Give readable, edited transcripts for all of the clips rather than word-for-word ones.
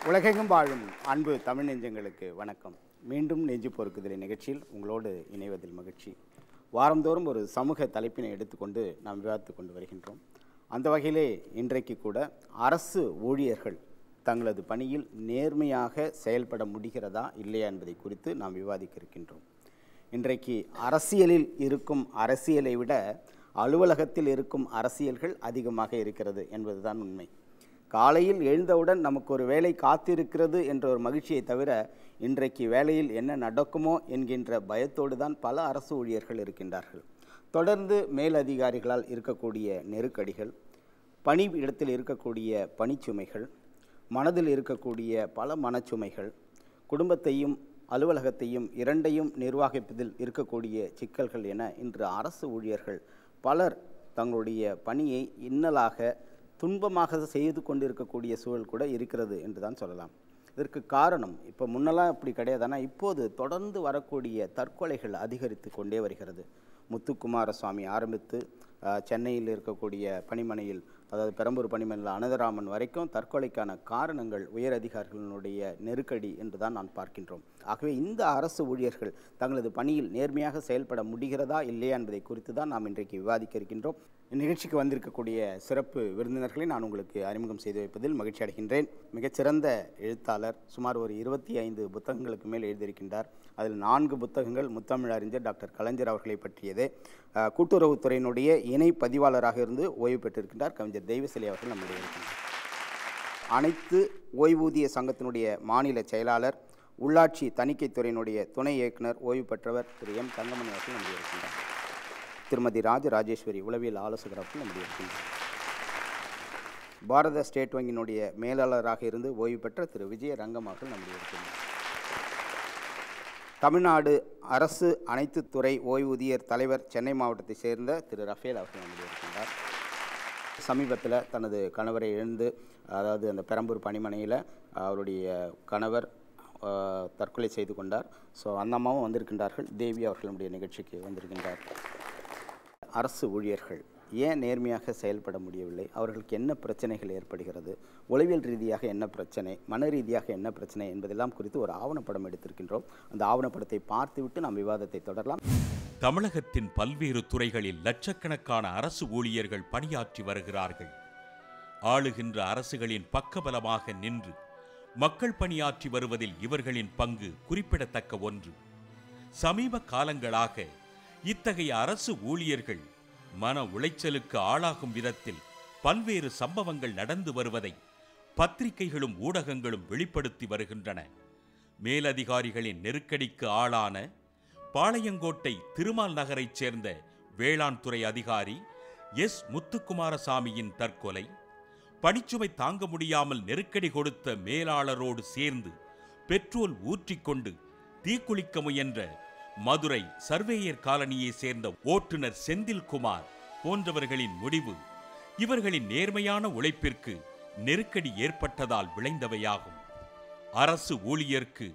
உலகெங்கும் வாழும் அன்பு தமிழ் நெஞ்சங்களுக்கு வணக்கம். மீண்டும் நெஞ்சு பொறுக்குதலை நிகழ்ச்சியில் உங்களோடு இணைவதில் மகிழ்ச்சி. வாரந்தோறும் ஒரு சமூக தலைப்பினை எடுத்துக்கொண்டு நாம் விவாதித்து கொண்டு வருகின்றோம். அந்த வகையிலே இன்றைக்கு கூட அரசு ஊழியர்கள் தங்களது பணியில் நேர்மையாக செயல்பட முடிகிறதா இல்லையா என்பதை குறித்து நாம் விவாதிக்க இருக்கின்றோம். இன்றைக்கு அரசியலில் இருக்கும் அரசியலை விட அலுவலகத்தில் இருக்கும் அரசியல்கள் அதிகமாக இருக்கிறது என்பதுதான் உண்மை. காலையில் எழுந்தவுடன் நமக்கு ஒரு வேலை காத்திருக்கிறது என்ற ஒரு மகிழ்ச்சியை தவிர இன்றைக்கு வேலையில் என்ன நடக்குமோ என்கின்ற பயத்தோடு தான் பல அரசு ஊழியர்கள் இருக்கின்றார்கள். தொடர்ந்து மேலதிகாரிகளால் இருக்கக்கூடிய நெருக்கடிகள், பணி இடத்தில் இருக்கக்கூடிய பணிச்சுமைகள், மனதில் இருக்கக்கூடிய பல மனச்சுமைகள், குடும்பத்தையும் அலுவலகத்தையும் இரண்டையும் நிர்வகிப்பதில் இருக்கக்கூடிய சிக்கல்கள் என இன்று அரசு ஊழியர்கள் பலர் தங்களுடைய பணியை இன்னலாக துன்பமாக செய்து கொண்டிருக்கக்கூடிய சூழல் கூட இருக்கிறது என்று தான் சொல்லலாம். இதற்கு காரணம் இப்போ முன்னெல்லாம் இப்படி கிடையாது. ஆனால் இப்போது தொடர்ந்து வரக்கூடிய தற்கொலைகள் அதிகரித்து கொண்டே வருகிறது. முத்துக்குமாரசுவாமி ஆரம்பித்து சென்னையில் இருக்கக்கூடிய பணிமனையில், அதாவது பெரம்பூர் பணிமனையில் அனந்தராமன் வரைக்கும் தற்கொலைக்கான காரணங்கள் உயர் அதிகாரிகளினுடைய நெருக்கடி என்று தான் நான் பார்க்கின்றோம். ஆகவே இந்த அரசு ஊழியர்கள் தங்களது பணியில் நேர்மையாக செயல்பட முடிகிறதா இல்லையா என்பதை குறித்து தான் நாம் இன்றைக்கு விவாதிக்க இருக்கின்றோம். இந்நிகழ்ச்சிக்கு வந்திருக்கக்கூடிய சிறப்பு விருந்தினர்களை நான் உங்களுக்கு அறிமுகம் செய்து வைப்பதில் மகிழ்ச்சி அடைகின்றேன். மிகச்சிறந்த எழுத்தாளர், சுமார் ஒரு 25 புத்தகங்களுக்கு மேல் எழுதியிருக்கின்றார். அதில் 4 புத்தகங்கள் முத்தமிழ் அறிஞர் டாக்டர் கலைஞர் அவர்களை பற்றியது. கூட்டுறவுத்துறையினுடைய இணை பதிவாளராக இருந்து ஓய்வு பெற்றிருக்கின்றார் கவிஞர் தெய்வசிலை அவர்கள் நம்முடைய இருக்கின்றார். அனைத்து ஓய்வூதிய சங்கத்தினுடைய மாநில செயலாளர், உள்ளாட்சி தணிக்கைத்துறையினுடைய துணை இயக்குனர் ஓய்வு பெற்றவர் திரு எம் தங்கமணி அவர்கள் நம்முடைய இருக்கின்றார். திருமதி ராஜராஜேஸ்வரி உளவியல் ஆலோசகர் அவர்கள் நம்முடைய இருக்கின்றார். பாரத ஸ்டேட் வங்கியினுடைய மேலாளராக இருந்து ஓய்வு பெற்ற திரு விஜய ரங்கம் அவர்கள் நம்முடைய இருக்கின்றார். தமிழ்நாடு அரசு அனைத்து துறை ஓய்வூதியர் தலைவர் சென்னை மாவட்டத்தை சேர்ந்த திரு ரஃபேல் அவர்கள் நம்முடைய இருக்கின்றார். சமீபத்தில் தனது கணவரை இழந்து, அதாவது அந்த பெரம்பூர் பணிமனையில் அவருடைய கணவர் தற்கொலை செய்து கொண்டார். ஸோ அந்த அம்மாவும் வந்திருக்கின்றார்கள். தேவி அவர்கள் நம்முடைய நிகழ்ச்சிக்கு வந்திருக்கின்றார். அரசு ஊழியர்கள் ஏன் நேர்மையாக செயல்பட முடியவில்லை? அவர்களுக்கு என்ன பிரச்சனைகள் ஏற்படுகிறது? உளவியல் ரீதியாக என்ன பிரச்சனை, மன ரீதியாக என்ன பிரச்சனை என்பதெல்லாம் குறித்து ஒரு ஆவணப்படம் எடுத்திருக்கின்றோம். அந்த ஆவணப்படத்தை பார்த்துவிட்டு நாம் விவாதத்தை தொடரலாம். தமிழகத்தின் பல்வேறு துறைகளில் லட்சக்கணக்கான அரசு ஊழியர்கள் பணியாற்றி வருகிறார்கள். ஆளுகின்ற அரசுகளின் பக்கபலமாக நின்று மக்கள் பணியாற்றி வருவதில் இவர்களின் பங்கு குறிப்பிடத்தக்க ஒன்று. சமீப காலங்களாக இத்தகைய அரசு ஊழியர்கள் மன உளைச்சலுக்கு ஆளாகும் விதத்தில் பல்வேறு சம்பவங்கள் நடந்து வருவதை பத்திரிகைகளும் ஊடகங்களும் வெளிப்படுத்தி வருகின்றன. மேலதிகாரிகளின் நெருக்கடிக்கு ஆளான பாளையங்கோட்டை திருமால் நகரைச் சேர்ந்த வேளாண் துறை அதிகாரி எஸ் முத்துக்குமாரசாமியின் தற்கொலை, பணிச்சுமை தாங்க முடியாமல் நெருக்கடி கொடுத்த மேலாளரோடு சேர்ந்து பெட்ரோல் ஊற்றிக்கொண்டு தீக்குளிக்க முயன்ற மதுரை சர்வேயர் காலனியை சேர்ந்த ஓட்டுநர் செந்தில்குமார் போன்றவர்களின் முடிவு இவர்களின் நேர்மையான உழைப்பிற்கு நெருக்கடி ஏற்பட்டதால் விளைந்தவையாகும். அரசு ஊழியருக்கு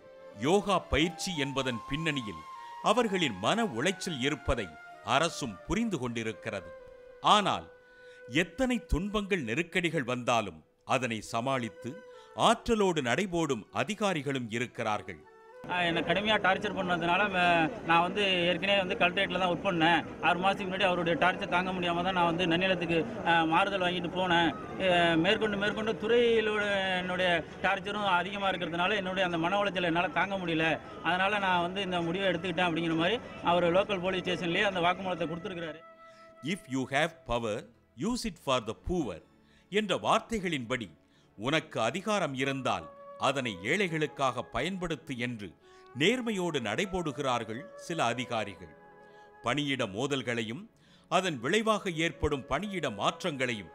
யோகா பயிற்சி என்பதன் பின்னணியில் அவர்களின் மன உளைச்சல் இருப்பதை அரசும் புரிந்து கொண்டிருக்கிறது. ஆனால் எத்தனை துன்பங்கள் நெருக்கடிகள் வந்தாலும் அதனை சமாளித்து ஆற்றலோடு நடைபோடும் அதிகாரிகளும் இருக்கிறார்கள். என்னை கடுமையாக டார்ச்சர் பண்ணதுனால நான் ஏற்கனவே கலெக்டரேட்டில் தான் ஒர்க் பண்ணேன். 6 மாதத்துக்கு முன்னாடி அவருடைய டார்ச்சர் தாங்க முடியாமல் தான் நான் நன்னிலத்துக்கு மாறுதல் வாங்கிட்டு போனேன். மேற்கொண்டு துறையிலோட என்னுடைய டார்ச்சரும் அதிகமாக இருக்கிறதுனால என்னுடைய அந்த மன உளைச்சல் என்னால் தாங்க முடியல. அதனால் நான் இந்த முடிவை எடுத்துக்கிட்டேன் அப்படிங்கிற மாதிரி அவர் லோக்கல் போலீஸ் ஸ்டேஷன்லேயே அந்த வாக்குமூலத்தை கொடுத்துருக்கிறாரு. If you have power use it for the poor என்ற வார்த்தைகளின்படி உனக்கு அதிகாரம் இருந்தால் அதனை ஏழைகளுக்காக பயன்படுத்து என்று நேர்மையோடு நடைபோடுகிறார்கள் சில அதிகாரிகள். பணியிட மோதல்களையும் அதன் விளைவாக ஏற்படும் பணியிட மாற்றங்களையும்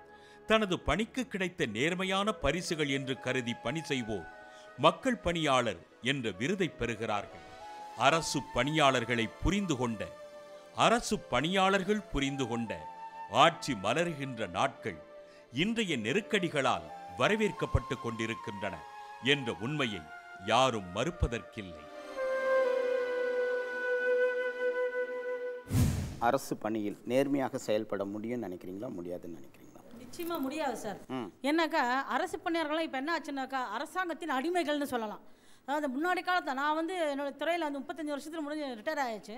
தனது பணிக்கு கிடைத்த நேர்மையான பரிசுகள் என்று கருதி பணி செய்வோர் மக்கள் பணியாளர் என்ற விருதை பெறுகிறார்கள். அரசு பணியாளர்களை புரிந்து கொண்ட, அரசு பணியாளர்கள் புரிந்து கொண்ட ஆட்சி மலர்கின்ற நாட்கள் இன்றைய நெருக்கடிகளால் வரவேற்கப்பட்டு கொண்டிருக்கின்றன என்ற உண்மையை யாரும் மறுப்பதற்கில்லை. அரசு பணியில் நேர்மையாக செயல்பட முடியும்னு நினைக்கிறீங்களா, முடியாதுன்னு நினைக்கிறீங்களா? நிச்சயமாக முடியாது சார். என்னக்கா அரசு பணியாளர்கள்லாம் இப்போ என்ன ஆச்சுன்னாக்கா அரசாங்கத்தின் அடிமைகள்னு சொல்லலாம். அதாவது முன்னாடி காலத்தில் நான் வந்து என்னோடய துறையில் வந்து 35 வருஷத்துக்கு முடிஞ்சு ரிட்டையர் ஆகிடுச்சு.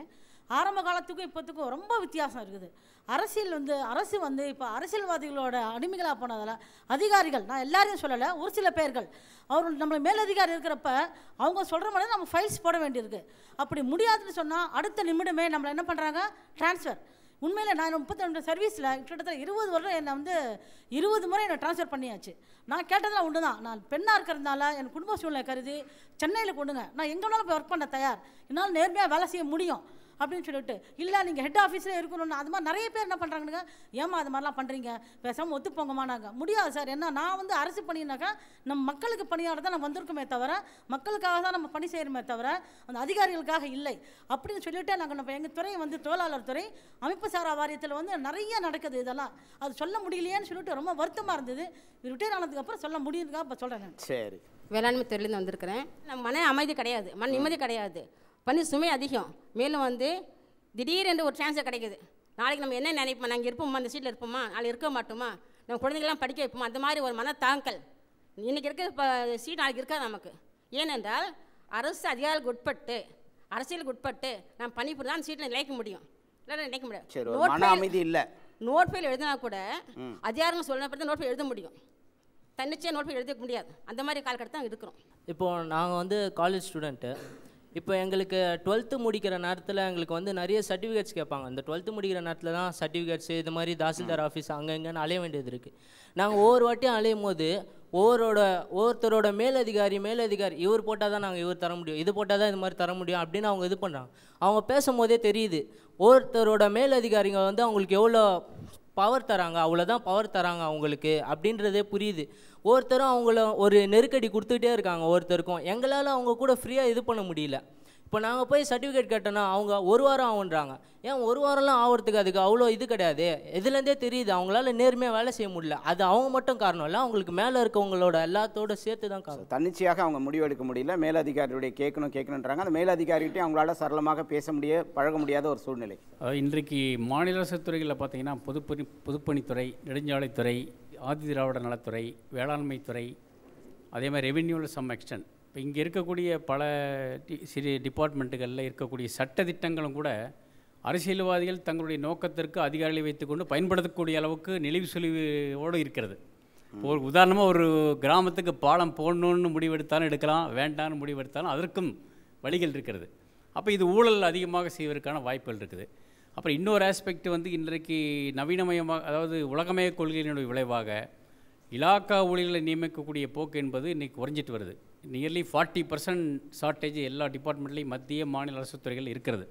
ஆரம்ப காலத்துக்கும் இப்போத்துக்கும் ரொம்ப வித்தியாசம் இருக்குது. அரசு வந்து இப்போ அரசியல்வாதிகளோட அடிமைகளாக போனதால் அதிகாரிகள், நான் எல்லாரையும் சொல்லலை, ஒரு சில பேர்கள் அவர் நம்மளை மேலதிகாரி இருக்கிறப்ப அவங்க சொல்கிற மாதிரி நம்ம ஃபைல்ஸ் போட வேண்டியிருக்கு. அப்படி முடியாதுன்னு சொன்னால் அடுத்த நிமிடமே நம்மளை என்ன பண்ணுறாங்க, ட்ரான்ஸ்ஃபர். உண்மையில் நான் 32 சர்வீஸில் கிட்டத்தட்ட 20 வருடம் என்னை வந்து 20 முறை என்னை ட்ரான்ஸ்ஃபர் பண்ணியாச்சு. நான் கேட்டதெல்லாம் ஒன்று தான், நான் பெண்ணாக இருக்கிறதுனால என் குடும்ப சூழ்நிலை கருதி சென்னையில் கொண்டுங்க, நான் எங்கே வேணாலும் போய் ஒர்க் பண்ண தயார், என்னால் நேர்மையாக வேலை செய்ய முடியும் அப்படின்னு சொல்லிட்டு, இல்லை நீங்கள் ஹெட் ஆஃபீஸில் இருக்கணும்னு அது மாதிரி நிறைய பேர் என்ன பண்ணுறாங்கன்னு, ஏமா அது மாதிரிலாம் பண்ணுறீங்க, பேசாமல் ஒத்துப்போங்கம்மானாங்க. முடியாது சார், ஏன்னா நான் வந்து அரசு பணினாக்கா நம்ம மக்களுக்கு பணியாட தான் நம்ம வந்திருக்கோமே தவிர, மக்களுக்காக தான் நம்ம பணி செய்கிறோமே தவிர அந்த அதிகாரிகளுக்காக இல்லை அப்படின்னு சொல்லிவிட்டு நாங்கள் நம்ம எங்கள் துறை வந்து தொழிலாளர் துறை அமைப்பு சாரா வாரியத்தில் வந்து நிறைய நடக்குது. இதெல்லாம் அது சொல்ல முடியலையேன்னு சொல்லிட்டு ரொம்ப வருத்தமாக இருந்தது. ரிட்டையர் ஆனதுக்கப்புறம் சொல்ல முடியுதுக்கா இப்போ சொல்கிறேன். சரி, வேளாண்மை துறையிலேருந்து வந்திருக்கிறேன். நம்ம மன அமைதி கிடையாது, மன நிம்மதி கிடையாது, பணி சுமை அதிகம். மேலும் வந்து திடீரென்று ஒரு சான்ஸ் கிடைக்குது, நாளைக்கு நம்ம என்ன நினைப்போம், நாங்கள் இருப்போமா, அந்த சீட்டில் இருப்போமா, நாளைக்கு இருக்க மாட்டோமா, நம்ம குழந்தைங்களாம் படிக்க வைப்போமா, அந்த மாதிரி ஒரு மன தாங்கல். இன்றைக்கி இருக்க இப்போ சீட் நாளைக்கு இருக்காது நமக்கு. ஏனென்றால் அரசு அதிகாரிகளுக்கு உட்பட்டு, அரசியலுக்கு உட்பட்டு நம்ம பணிபுரிந்து தான் சீட்டில் நிலைக்க முடியும், இல்லை நினைக்க முடியாது. நோட் ஃபைல் எழுதினா கூட அதிகாரம் சொல்லப்பட்டு நோட் ஃபைல் எழுத முடியும், தன்னிச்சையாக நோட் ஃபைல் எழுத முடியாது. அந்த மாதிரி காலகட்டத்தில் நாங்கள் இருக்கிறோம். இப்போது நாங்கள் வந்து காலேஜ் ஸ்டூடெண்ட்டு. இப்போ எங்களுக்கு 12th முடிக்கிற நேரத்தில் எங்களுக்கு வந்து நிறைய சர்டிஃபிகேட்ஸ் கேட்பாங்க. அந்த 12th முடிக்கிற நேரத்தில் தான் சர்டிஃபிகேட்ஸு இது மாதிரி தாசில்தார் ஆஃபீஸ் அங்கே இங்கேன்னு அலைய வேண்டியது இருக்குது. நாங்கள் ஒவ்வொரு வாட்டியும் அலையும் போது ஒவ்வொருத்தரோட மேலதிகாரி இவர் போட்டால் தான் நாங்கள் இவர் தர முடியும், இது போட்டால் தான் இது மாதிரி தர முடியும் அப்படின்னு அவங்க இது பண்ணுறாங்க. அவங்க பேசும்போதே தெரியுது ஒவ்வொருத்தரோட மேலதிகாரிங்க வந்து அவங்களுக்கு எவ்வளோ பவர் தராங்க, அவ்வளோதான் பவர் தராங்க அவங்களுக்கு அப்படின்றதே புரியுது. ஒருத்தரும் அவங்கள ஒரு நெருக்கடி கொடுத்துக்கிட்டே இருக்காங்க ஒருத்தருக்கும். எங்களால் அவங்க கூட ஃப்ரீயாக இது பண்ண முடியல. இப்போ நாங்கள் போய் சர்டிஃபிகேட் கேட்டோன்னா அவங்க 1 வாரம் ஆகுன்றாங்க. ஏன் 1 வாரம்லாம் ஆகிறதுக்கு அதுக்கு அவ்வளோ இது கிடையாது. இதுலேருந்தே தெரியுது அவங்களால நேர்மையாக வேலை செய்ய முடியல. அது அவங்க மட்டும் காரணம் இல்லை, அவங்களுக்கு மேலே இருக்கவங்களோட எல்லாத்தோட சேர்த்து தான் காரணம். தன்னிச்சையாக அவங்க முடிவெடுக்க முடியல, மேலதிகாரியுடைய கேட்கணுன்றாங்க. அந்த மேலதிகாரிகிட்டையும் அவங்களால சரளமாக பழக முடியாத ஒரு சூழ்நிலை. இன்றைக்கு மாநில அரசு துறைகளில் பார்த்தீங்கன்னா பொதுப்பணித்துறை, நெடுஞ்சாலைத்துறை, ஆதி திராவிட நலத்துறை, வேளாண்மைத்துறை, அதே மாதிரி ரெவென்யூவில் சம் எக்ஸ்டென்ட். இப்போ இங்கே இருக்கக்கூடிய பல சிறு டிபார்ட்மெண்ட்டுகளில் இருக்கக்கூடிய சட்ட திட்டங்களும் கூட அரசியல்வாதிகள் தங்களுடைய நோக்கத்திற்கு அதிகாரிகளை வைத்துக்கொண்டு பயன்படுத்தக்கூடிய அளவுக்கு நெளிவு சுழிவோடு இருக்கிறது. ஒரு உதாரணமாக ஒரு கிராமத்துக்கு பாலம் போடணுன்னு முடிவெடுத்தாலும் எடுக்கலாம், வேண்டான்னு முடிவெடுத்தாலும் அதற்கும் வழிகள் இருக்கிறது. அப்போ இது ஊழல் அதிகமாக செய்வதற்கான வாய்ப்புகள் இருக்குது. அப்புறம் இன்னொரு ஆஸ்பெக்ட் வந்து இன்றைக்கு நவீனமயமாக, அதாவது உலகமய கொள்கையினுடைய விளைவாக இலாக்கா ஊழியர்களை நியமிக்கக்கூடிய போக்கு என்பது இன்றைக்கி குறைஞ்சிட்டு வருது. நியர்லி 40% ஷார்ட்டேஜ் எல்லா டிபார்ட்மெண்ட்லேயும் மத்திய மாநில அரசு துறைகள் இருக்கிறது.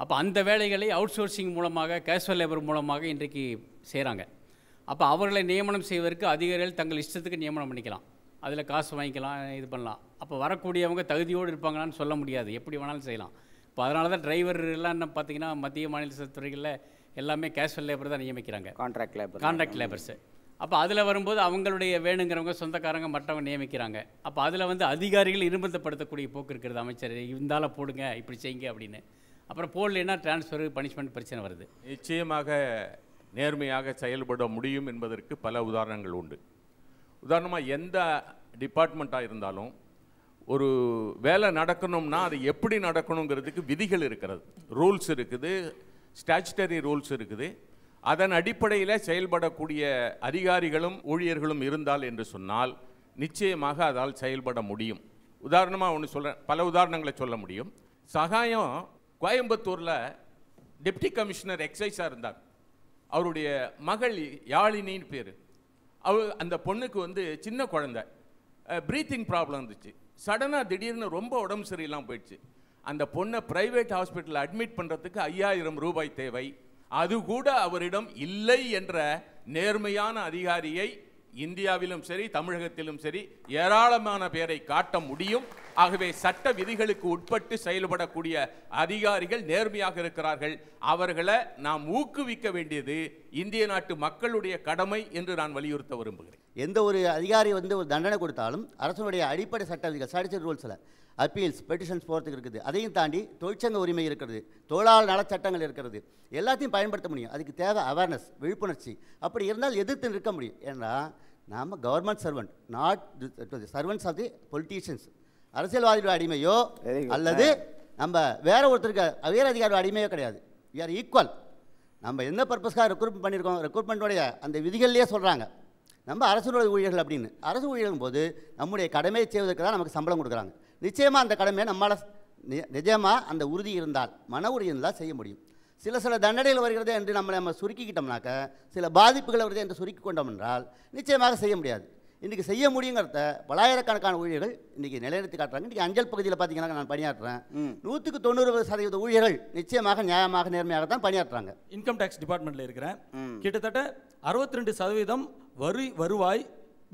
அப்போ அந்த வேலைகளை அவுட் சோர்சிங் மூலமாக, கேஷுவல் லேபர் மூலமாக இன்றைக்கு செய்கிறாங்க. அப்போ அவர்களை நியமனம் செய்வதற்கு அதிகாரிகள் தங்கள் இஷ்டத்துக்கு நியமனம் பண்ணிக்கலாம், அதில் காசு வாங்கிக்கலாம், இது பண்ணலாம். அப்போ வரக்கூடியவங்க தகுதியோடு இருப்பாங்களான்னு சொல்ல முடியாது, எப்படி வேணாலும் செய்யலாம். இப்போ அதனால தான் டிரைவர் எல்லாம் என்ன பார்த்தீங்கன்னா மத்திய மாநில துறைகளில் எல்லாமே கேஷுவல் லேபர் தான் நியமிக்கிறாங்க, கான்ட்ராக்ட் லேபர்ஸு. அப்போ அதில் வரும்போது அவங்களுடைய வேணுங்கிறவங்க சொந்தக்காரங்க மற்றவங்க நியமிக்கிறாங்க. அப்போ அதில் வந்து அதிகாரிகள் நிர்பந்தப்படுத்தக்கூடிய போக்கு இருக்கிறது. அமைச்சர் இருந்தாலும் போடுங்க, இப்படி செய்யுங்க அப்படின்னு. அப்புறம் போடலைன்னா டிரான்ஸ்ஃபர், பனிஷ்மெண்ட் பிரச்சனை வருது. நிச்சயமாக நேர்மையாக செயல்பட முடியும் என்பதற்கு பல உதாரணங்கள் உண்டு. உதாரணமாக எந்த டிபார்ட்மெண்ட்டாக இருந்தாலும் ஒரு வேலை நடக்கணும்னா அது எப்படி நடக்கணுங்கிறதுக்கு விதிகள் இருக்கிறது, ரூல்ஸ் இருக்குது, ஸ்டாச்சுட்டரி ரூல்ஸ் இருக்குது. அதன் அடிப்படையில் செயல்படக்கூடிய அதிகாரிகளும் ஊழியர்களும் இருந்தால் என்று சொன்னால் நிச்சயமாக அதால் செயல்பட முடியும். உதாரணமாக ஒன்று சொல்கிறேன், பல உதாரணங்களை சொல்ல முடியும். சகாயம் கோயம்புத்தூரில் டெப்டி கமிஷனர் எக்ஸைஸாக இருந்தார். அவருடைய மகள் யாழினின்னு பேர். அந்த பொண்ணுக்கு வந்து சின்ன குழந்தை, ப்ரீத்திங் ப்ராப்ளம் இருந்துச்சு. சடனாக திடீர்னு ரொம்ப உடம்பு சரியில்லாமல் போயிடுச்சு. அந்த பொண்ணை ப்ரைவேட் ஹாஸ்பிட்டலில் அட்மிட் பண்ணுறதுக்கு 5000 ரூபாய் தேவை. அது கூட அவரிடம் இல்லை என்ற நேர்மையான அதிகாரியை இந்தியாவிலும் சரி தமிழகத்திலும் சரி ஏராளமான பேரை காட்ட முடியும். ஆகவே சட்ட விதிகளுக்கு உட்பட்டு செயல்படக்கூடிய அதிகாரிகள் நேர்மையாக இருக்கிறார்கள். அவர்களை நாம் ஊக்குவிக்க வேண்டியது இந்திய நாட்டு மக்களுடைய கடமை என்று நான் வலியுறுத்த விரும்புகிறேன். எந்த ஒரு அதிகாரி ஒரு தண்டனை கொடுத்தாலும் அரசனுடைய அடிப்படை சட்ட விதிகள் ஸ்டாட்யூட்டரி ரூல்ஸில் அப்பீல்ஸ் பெட்டிஷன்ஸ் போகிறதுக்கு இருக்குது. அதையும் தாண்டி தொழிற்சங்க உரிமை இருக்கிறது, தொழிலாளர் நலச்சட்டங்கள் இருக்கிறது, எல்லாத்தையும் பயன்படுத்த முடியும். அதுக்கு தேவை அவேர்னஸ், விழிப்புணர்ச்சி. அப்படி இருந்தால் எதிர்த்து நிற்க முடியும். ஏன்னா நாம் government servant, not servants of the politicians. அரசியல்வாதியோட அடிமையோ அல்லது நம்ம வேற ஒருத்தருக்கு உயர் அதிகாரியோட அடிமையோ கிடையாது. We are equal. நம்ம என்ன பர்பஸ்க்காக ரெக்ரூட்மெண்ட் பண்ணியிருக்கோம், ரெக்ரூட்மெண்ட்டோடைய அந்த விதிகள்லேயே சொல்கிறாங்க நம்ம அரசுடைய ஊழியர்கள் அப்படின்னு. அரசு ஊழியர்கள் போது நம்முடைய கடமையை செய்வதற்கு தான் நமக்கு சம்பளம் கொடுக்குறாங்க. நிச்சயமாக அந்த கடமையை நம்மளால் நிஜமாக அந்த உறுதி இருந்தால், மன உறுதி இருந்தால் செய்ய முடியும். சில தண்டனைகள் வருகிறது என்று நம்ம சுருக்கிக்கிட்டோம்னாக்க, சில பாதிப்புகள் வருது என்று சுருக்கி கொண்டோம் என்றால் நிச்சயமாக செய்ய முடியாது. இன்றைக்கி செய்ய முடியுங்கிறத பலாயிரக்கணக்கான ஊழியர்கள் இன்றைக்கி நிலைநிறுத்தி காட்டுறாங்க. இன்றைக்கி அஞ்சல் பகுதியில் பார்த்தீங்கன்னா நான் பணியாற்றுறேன், 190% ஊழியர்கள் நிச்சயமாக நியாயமாக நேர்மையாக தான் பணியாற்றுறாங்க. இன்கம் டேக்ஸ் டிபார்ட்மெண்ட்டில் இருக்கிறேன். கிட்டத்தட்ட 62% வருவாய்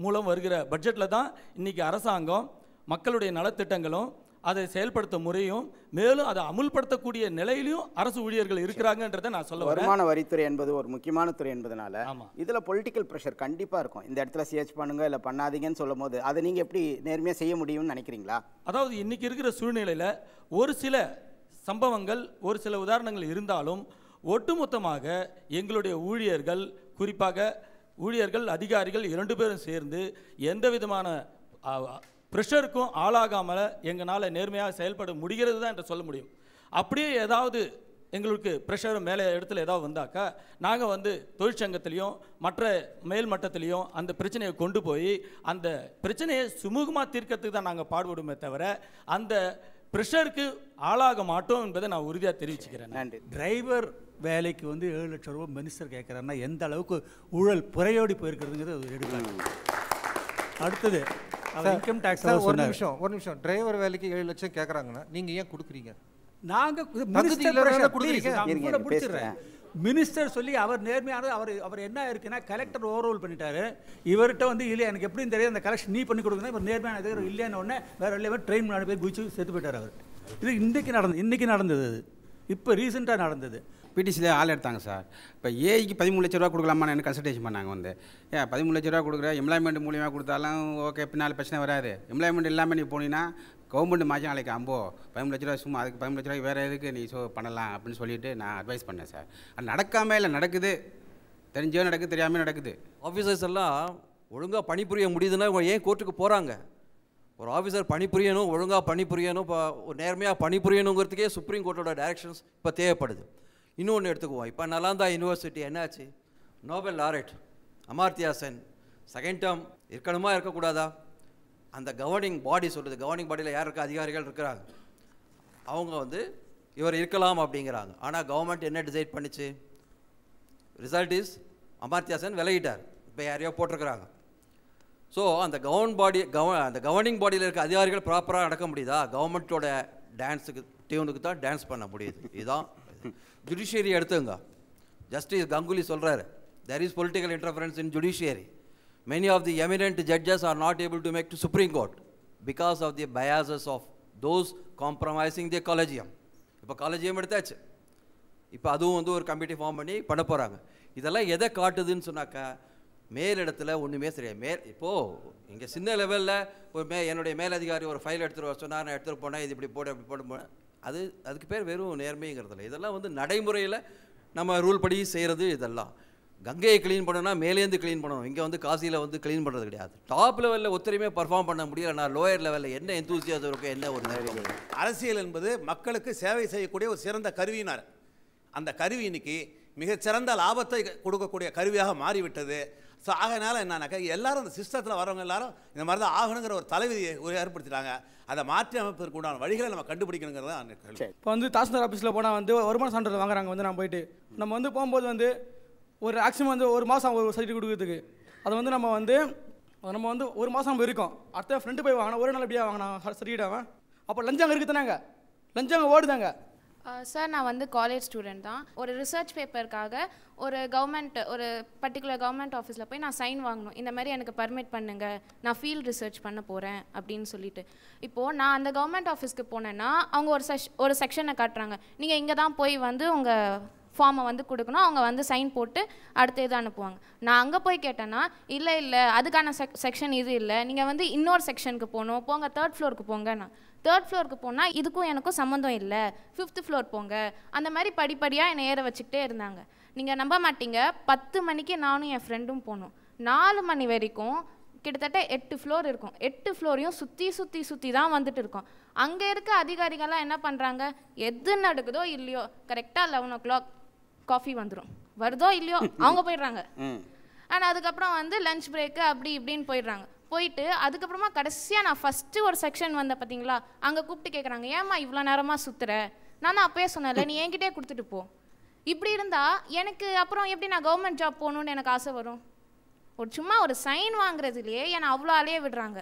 மூலம் வருகிற பட்ஜெட்டில் தான் இன்றைக்கி அரசாங்கம் மக்களுடைய நலத்திட்டங்களும் அதை செயல்படுத்த முறையும் மேலும் அதை அமுல்படுத்தக்கூடிய நிலையிலையும் அரசு ஊழியர்கள் இருக்கிறாங்கன்றதை நான் சொல்ல வரேன். வருமான வரித்துறை என்பது ஒரு முக்கியமான துறை என்பதனால இதில் பொலிட்டிக்கல் ப்ரெஷர் கண்டிப்பாக இருக்கும். இந்த இடத்துல சிஹெச் பண்ணுங்க இல்லை பண்ணாதீங்கன்னு சொல்லும் போது அதை நீங்கள் எப்படி நேர்மையாக செய்ய முடியும்னு நினைக்கிறீங்களா? அதாவது இன்றைக்கி இருக்கிற சூழ்நிலையில் ஒரு சில சம்பவங்கள், ஒரு சில உதாரணங்கள் இருந்தாலும் ஒட்டுமொத்தமாக எங்களுடைய ஊழியர்கள், குறிப்பாக ஊழியர்கள் அதிகாரிகள் 2 பேரும் சேர்ந்து எந்த விதமான ப்ரெஷருக்கும் ஆளாகாமல் எங்களால் நேர்மையாக செயல்பட முடிகிறது தான் என்று சொல்ல முடியும். அப்படியே ஏதாவது எங்களுக்கு ப்ரெஷர் மேலே இடத்துல ஏதாவது வந்தாக்கா நாங்கள் தொழிற்சங்கத்திலையும் மற்ற மேல் மட்டத்திலையும் அந்த பிரச்சனையை கொண்டு போய் அந்த பிரச்சனையை சுமூகமாக தீர்க்கறதுக்கு தான் நாங்கள் பாடுபடுமே தவிர அந்த ப்ரெஷருக்கு ஆளாக மாட்டோம் என்பதை நான் உறுதியாக தெரிவிச்சுக்கிறேன். நன்றி. டிரைவர் வேலைக்கு 7 லட்சம் ரூபாய் மினிஸ்டர் கேட்குறாருன்னா எந்த அளவுக்கு ஊழல் புறையோடி போயிருக்கிறதுங்கிறது எடுக்கலாம். அடுத்தது இன்கம் டேக்ஸ். ஒரு நிமிஷம் டிரைவர் வேலைக்கு 7 லட்சம் கேட்குறாங்கன்னா நீங்கள் ஏன் கொடுக்குறீங்க? நாங்கள் மினிஸ்டர் சொல்லி அவர் நேர்மையான அவர் என்ன இருக்குன்னா கலெக்டர் ஓவர்ரூல் பண்ணிட்டாரு. இவர்கிட்ட இல்லை எனக்கு எப்படின்னு தெரியாது, அந்த கலெக்ஷன் நீ பண்ணி கொடுக்கணும், இவர் நேர்மையான இல்லைன்னு உடனே வேற இல்லை ட்ரெயின் முன்னாடி போய் குதிச்சு செத்து போயிட்டார் அவர். இது இன்னைக்கு நடந்தது. அது இப்போ ரீசெண்டாக நடந்தது. பிடிசியில் ஆள் எடுத்தாங்க சார். இப்போ ஏஐக்கு 13 லட்ச ரூபா கொடுக்கலாமா எனக்கு கன்சல்டேஷன் பண்ணாங்க. 13 லட்ச ரூபா கொடுக்குற எம்ப்ளாய்மெண்ட் மூலியமாக கொடுத்தாலும் ஓகே, பின்னால் பிரச்சனை வராது. எம்ப்ளாய்மெண்ட் இல்லாமல் நீ போனீங்கன்னா கவர்மெண்ட் மாற்றி நாளைக்கு 13 லட்ச ரூபா சும்மா, அதுக்கு 13 லட்ச ரூபாய்க்கு வேறு எதுக்கு நீ பண்ணலாம் அப்படின்னு சொல்லிட்டு நான் அட்வைஸ் பண்ணேன் சார். அது நடக்காமல் இல்லை, நடக்குது, தெரிஞ்சோ நடக்குது, தெரியாமல் நடக்குது. ஆஃபீஸர்ஸ் எல்லாம் ஒழுங்காக பணிபுரிய முடியுதுன்னா ஏன் கோர்ட்டுக்கு போகிறாங்க? ஒரு ஆஃபீஸர் பணிபுரியணும், ஒழுங்காக பணிபுரியணும், இப்போ ஒரு நேர்மையாக பணிபுரியணுங்கிறதுக்கே சுப்ரீம் கோர்ட்டோட டைரக்ஷன்ஸ் இப்போ தேவைப்படுது. இன்னொன்று எடுத்துக்குவோம். இப்போ நலாந்தா யூனிவர்சிட்டி என்னாச்சு? Nobel laureate Amartya Sen second term இருக்கணுமா இருக்கக்கூடாதா? அந்த கவர்னிங் பாடி சொல்லுது. கவர்னிங் பாடியில் யார் இருக்க? அதிகாரிகள் இருக்கிறாங்க. அவங்க இவர் இருக்கலாம் அப்படிங்கிறாங்க. ஆனால் கவர்மெண்ட் என்ன டிசைட் பண்ணிச்சு? ரிசல்ட் இஸ் அமர்த்தியா சென் விலகிட்டார். இப்போ யாரையோ போட்டிருக்கிறாங்க. ஸோ அந்த அந்த கவர்னிங் பாடியில் இருக்க அதிகாரிகள் ப்ராப்பராக நடக்க முடியுதா? கவர்மெண்ட்டோட டான்ஸுக்கு டியூனுக்கு தான் டான்ஸ் பண்ண முடியுது. இதுதான் ஜுடிஷியரி எடுத்துங்க. ஜஸ்டிஸ் கங்குலி சொல்கிறாரு, there is political interference in judiciary. Many of the eminent judges are not able to make to Supreme Court because of the biases of those compromising the collegium. இப்போ collegium எடுத்தாச்சு, இப்போ அதுவும் ஒரு committee form பண்ண போகிறாங்க. இதெல்லாம் எதை காட்டுதுன்னு சொன்னாக்கா மேலிடத்தில் ஒன்றுமே சரியாது. இப்போது இங்கே சின்ன லெவலில் ஒரு என்னுடைய மேலதிகாரி ஒரு ஃபைல் எடுத்துகிட்டு வர சொன்னார், நான் எடுத்துகிட்டு போனேன், இது இப்படி போட அப்படி போட, அதுக்கு பேர் வெறும் நேர்மைங்கிறதில்ல. இதெல்லாம் நடைமுறையில் நம்ம ரூல் படி செய்கிறது. இதெல்லாம் கங்கையை க்ளீன் பண்ணணும்னா மேலேருந்து க்ளீன் பண்ணணும். இங்கே காசியில் க்ளீன் பண்ணுறது கிடையாது. டாப் லெவலில் ஒத்தரையுமே பர்ஃபார்ம் பண்ண முடியலைன்னா லோயர் லெவலில் என்ன எந்தூசியாசம் இருக்கும், என்ன ஒரு நேர்மை. அரசியல் என்பது மக்களுக்கு சேவை செய்யக்கூடிய ஒரு சிறந்த கருவினார். அந்த கருவி இன்னைக்கு மிகச்சிறந்த லாபத்தை கொடுக்கக்கூடிய கருவியாக மாறிவிட்டது. ஸோ ஆகையினால என்னன்னாக்கா எல்லாரும் அந்த சிஸ்டத்தில் வரவங்க எல்லாரும் இந்த மாதிரி தான் ஆகணுங்கிற ஒரு தலைவிதியை ஏற்படுத்திட்டாங்க. அதை மாற்றி அமைப்பதற்கு உண்டான வழிகளை நம்ம கண்டுபிடிக்கணுங்கிறது தான். இப்போ தாசில்தார் ஆஃபீஸில் போனால் வருமான சான்றிதழ் வாங்குறாங்க. நான் போயிட்டு நம்ம போகும்போது ஒரு ஆக்சிமம் ஒரு மாதம் ஒரு சர்டிஃபிகேட் கொடுக்குறதுக்கு அதை நம்ம ஒரு மாதம் இருக்கோம். அடுத்த ஃப்ரெண்டு போய் வாங்கினா ஒரு நாள் எப்படியா வாங்கினா சர்டிஃபிகேட் அவன். அப்போ லஞ்சம் இருக்குது தானேங்க, லஞ்சம் ஓடுதாங்க. சார் நான் வந்து காலேஜ் ஸ்டூடெண்ட் தான். ஒரு ரிசர்ச் பேப்பருக்காக ஒரு பர்டிகுலர் கவர்மெண்ட் ஆஃபீஸில் போய் நான் சைன் வாங்கணும். இந்த மாதிரி எனக்கு பர்மிட் பண்ணுங்க, நான் ஃபீல்ட் ரிசர்ச் பண்ண போகிறேன் அப்படின்னு சொல்லிட்டு. இப்போது நான் அந்த கவர்மெண்ட் ஆஃபீஸ்க்கு போனேன்னா அவங்க ஒரு செக்ஷனை காட்டுறாங்க, நீங்கள் இங்கே தான் போய் வந்து உங்கள் ஃபார்மை வந்து கொடுக்கணும், அவங்க வந்து சைன் போட்டு அடுத்த இது அனுப்புவாங்க. நான் அங்கே போய் கேட்டேன்னா இல்லை அதுக்கான செக்ஷன் இது இல்லை, நீங்கள் வந்து இன்னொரு செக்ஷனுக்கு போகணும், போங்க 3rd ஃப்ளோருக்கு போங்க. நான் 3rd ஃப்ளோருக்கு போனால் இதுக்கும் எனக்கும் சம்மந்தம் இல்லை, 5th ஃப்ளோர் போங்க. அந்த மாதிரி படிப்படியாக என்னை ஏற வச்சுக்கிட்டே இருந்தாங்க. நீங்கள் நம்ப மாட்டீங்க, 10 மணிக்கு நானும் என் ஃப்ரெண்டும் போனோம். 4 மணி வரைக்கும் கிட்டத்தட்ட 8 ஃப்ளோர் இருக்கும். 8 ஃப்ளோரையும் சுற்றி தான் வந்துட்டு இருக்கோம். அங்கே இருக்க அதிகாரிகள்லாம் என்ன பண்ணுறாங்க, எது நடக்குதோ இல்லையோ கரெக்டாக 11 o'clock காஃபி வந்துடும், வருதோ இல்லையோ அவங்க போயிடுறாங்க. ஆனால் அதுக்கப்புறம் வந்து லஞ்ச் பிரேக்கு அப்படி இப்படின்னு போயிடுறாங்க. போயிட்டு அதுக்கப்புறமா கடைசியாக நான் ஃபஸ்ட்டு ஒரு செக்ஷன் வந்தேன் பார்த்தீங்களா, அங்கே கூப்பிட்டு கேட்குறாங்க, ஏம்மா இவ்வளோ நேரமாக சுற்றுற? நான் தான் அப்பயே சொன்னேன்ல, நீ என்கிட்டே கொடுத்துட்டு போ. இப்படி இருந்தால் எனக்கு அப்புறம் எப்படி நான் கவர்மெண்ட் ஜாப் போகணுன்னு எனக்கு ஆசை வரும்? சும்மா ஒரு சைன் வாங்குறதுலையே என்னை அவ்வளோ அலைய விடுறாங்க.